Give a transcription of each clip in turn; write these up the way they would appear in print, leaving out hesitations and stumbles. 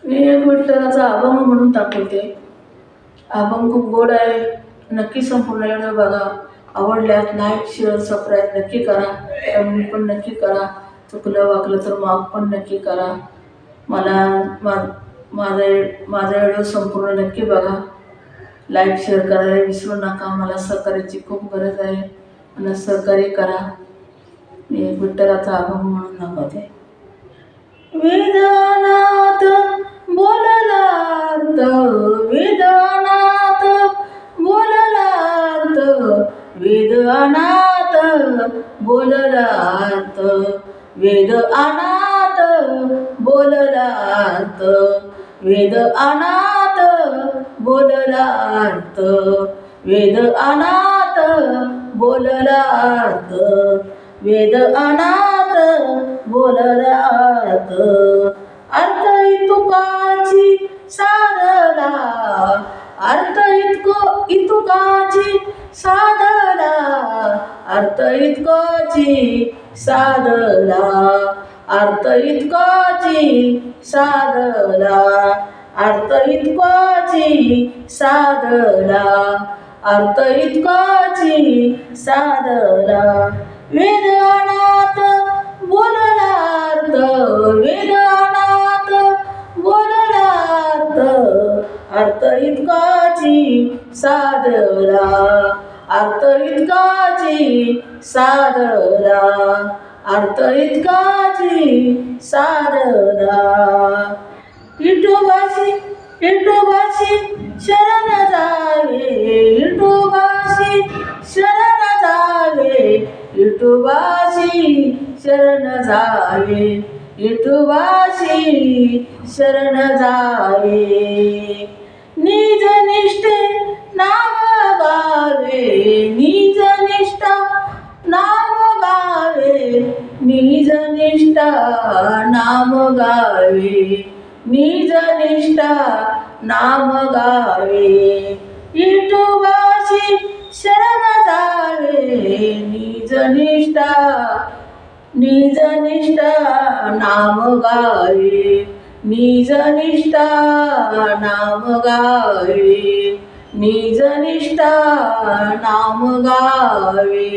मी एक विठ्ठलाचा अभंग म्हणून दाखवते. अभंग खूप गोड आहे. नक्की संपूर्ण व्हिडिओ बघा. आवडल्यास लाईक, शेअर, सबस्क्राईब नक्की करा. कमेंट पण नक्की करा. चुकलं वाकलं तर माफ पण नक्की करा. मला माझा व्हिडिओ संपूर्ण नक्की बघा. लाईक शेअर करायला विसरू नका. मला सहकार्याची खूप गरज आहे. मला सहकार्य करा. मी एक विठ्ठलाचा अभंग म्हणून दाखवते. वेदनाथ बोललात, वेदनाथ बोललात, वेदनाथ बोललात, वेदनाथ बोललात, वेदनाथ बोललात, वेदनाथ बोललात, वेदनाथ बोललात. अर्थ इतुकाची साधला, अर्थ इतुकाची साधला, अर्थ इतकाची साधला, अर्थ इतकाची साधला, अर्थ इतकाची साधला, अर्थ इतकाची साधला. वेदनाथ बोललात, वेदनाथ बोललात, अर्थ इतकाची साधला, अर्थ इतकाची साधला, अर्थ इतकाची साधला. विठोबाशी विठोबाशी शरण जावे, विठोबाशी शरण जावे, विठोबाशी शरण जावे, विठोबाशी शरण जावे. निज निष्ठे नाम गावे, निज निष्ठा नाम गावे, निज निष्ठा नाम गावे, निज निष्ठा नाम गावे. विठोबाशी शरण जावे, निज निष्ठा, निज निष्ठा नाम गावे, निज निष्ठा नाम गावे, निज निष्ठा नाम गावे.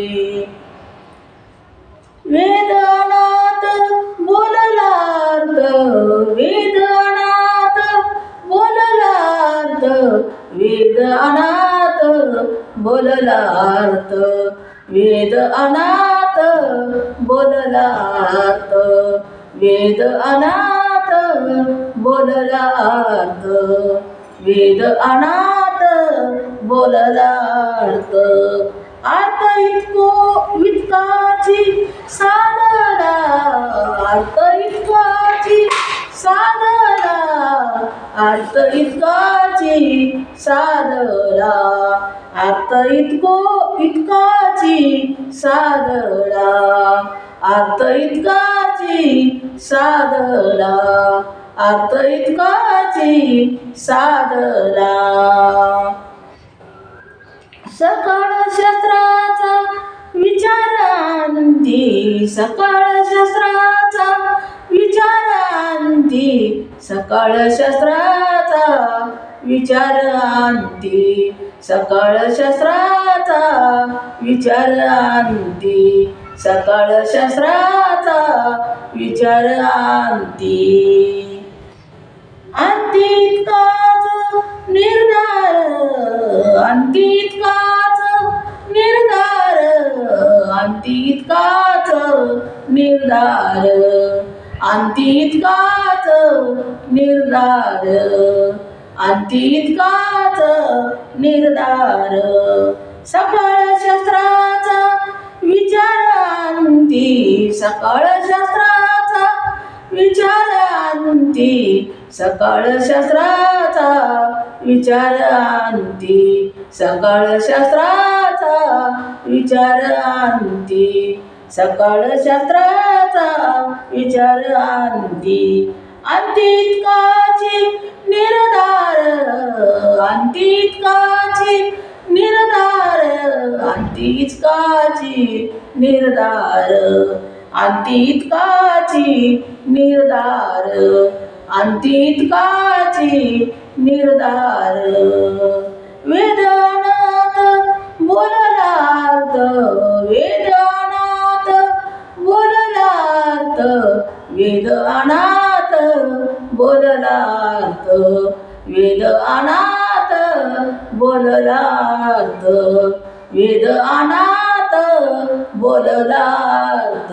वेदनाथ बोललात, वेदनाथ बोललात, वेदनाथ बोललात, वेदनाथ बोललात, वेदनाथ बोललात, वेदनाथ बोललात. अर्थ इतकाची साधला, अर्थ इतकाची साधला, अर्थ इतकाची साधला, अर्थ इतकाची साधला, अर्थ इतकाची साधला, अर्थ इतकाची साधला. सकळ शास्त्राचा विचारांती, सकळ शास्त्राचा विचारांती, सकळ शास्त्राचा विचारांती, सकळ शास्त्राचा विचारांती, सकळ शास्त्राचा विचारांती. अंतितकाच निर्धार, अंतितकाच निर्धार, अंतितकाच निर्धार, अंतितकाच निर्धार, अंतितकाच निर्धार. सकळ शास्त्राचा विचारांती, सकळ शास्त्राचा विचारांती, सकळ शास्त्राचा विचारांती, सकळ शास्त्राचा विचारांती, सकळ शास्त्राचा विचारांती. अंतितकाची निर्धार, अंतितकाची निर्धार, अंतितकाची निर्धार, अंतितकाची निर्धार, अंतितकाची निर्धार वेदनात बोललार्थ वेदनात बोललार्थ वेदनात बोललार्थ वेदनात बोललार्थ वेदनात बोललार्थ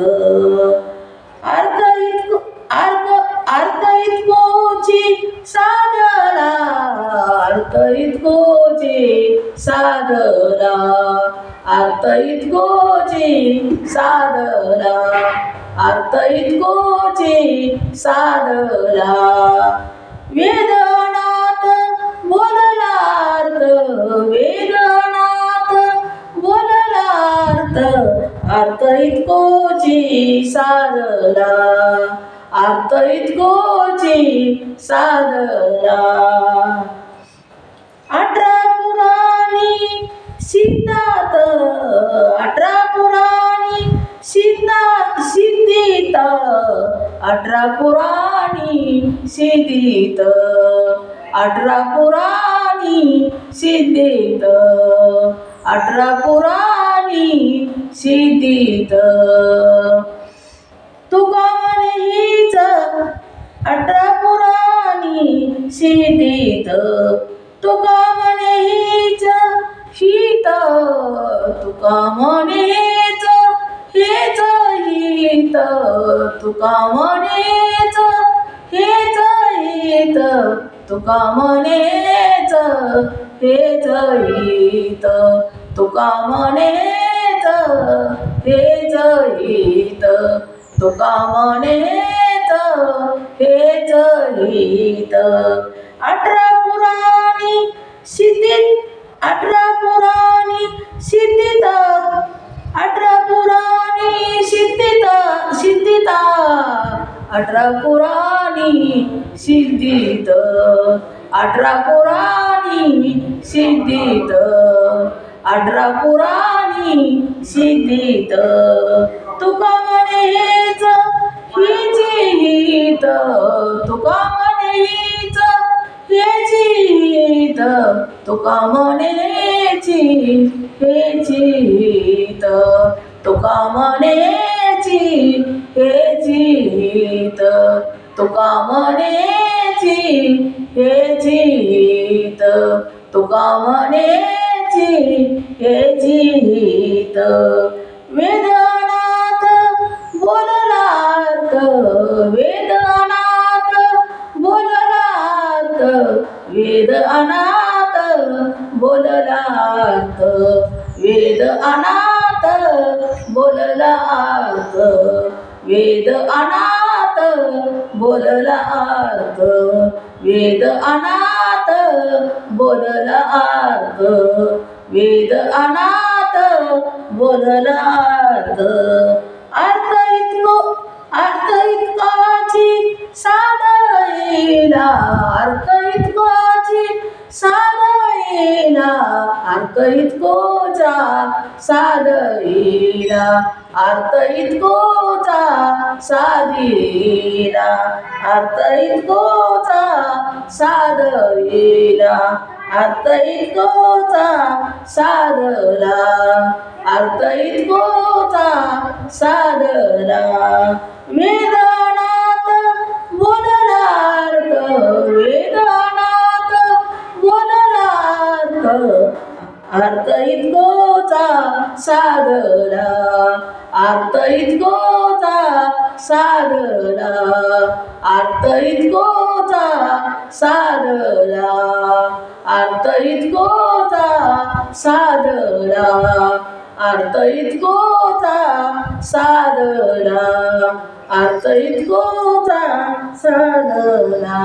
अर्थ इतकोची साधला अर्थ इतकोची साधला अर्थ इतकोची साधला अर्थ इतकोची साधला वेदनात बोललार्थ वेदनात बोललार्थ अर्थ इतकोची साधला अर्थ इतकोची साधला 18 पुराणी सिद्धात 18 पुराणी सिद्धीत 18 पुराणी सिद्धीत 18 पुराणी सिद्धीत 18 पुराणी सिद्धीत तुका म्हणे हीच 18 पुराणी सिद्धीत तुका म्हणे हीच हीत तुका म्हणेच हेच हित तुका म्हणेच हेच हित तुका म्हणेच हेच हित तुका म्हणेच हेच हित तुका म्हणेच हेच हित 18 पुराणी सिद्धीत 18 पुराणी सिद्धीत 18 पुराणी सिद्धीत 18 पुराणी सिद्धीत 18 पुराणी सिद्धीत 18 पुराणी सिद्धीत तुका म्हणे हेच हीच हित तुका म्हणे हीच हेच हित तुका म्हणेच हेच हित तुका म्हणेच हेच हित तुका म्हणेच हेच हित तुका म्हणेच हेच हित वेदनात बोललार्थ वेदनात बोललार्थ वेदनात बोललार्थ वेदनात बोललार्थ वेदनात बोललार्थ वेदनात बोललार्थ वेदनात बोललार्थ अर्थ इतकाची साधला अर्थ इतकाची साधला अर्थ इतकोचा साधला अर्थ इतकोचा साधिला अर्थ इतकोचा साधला अर्थ इतकोचा साधला अर्थ इतकोचा साधला वेदनात बोललार्थ वेदनात बोललार्थ अर्थ इतकोचा साधला अर्थ इतकोचा साधला अर्थ इतकोचा साधला अर्थ इतकोचा साधला अर्थ इतकोचा साधला अर्थ इतकोचा साधला.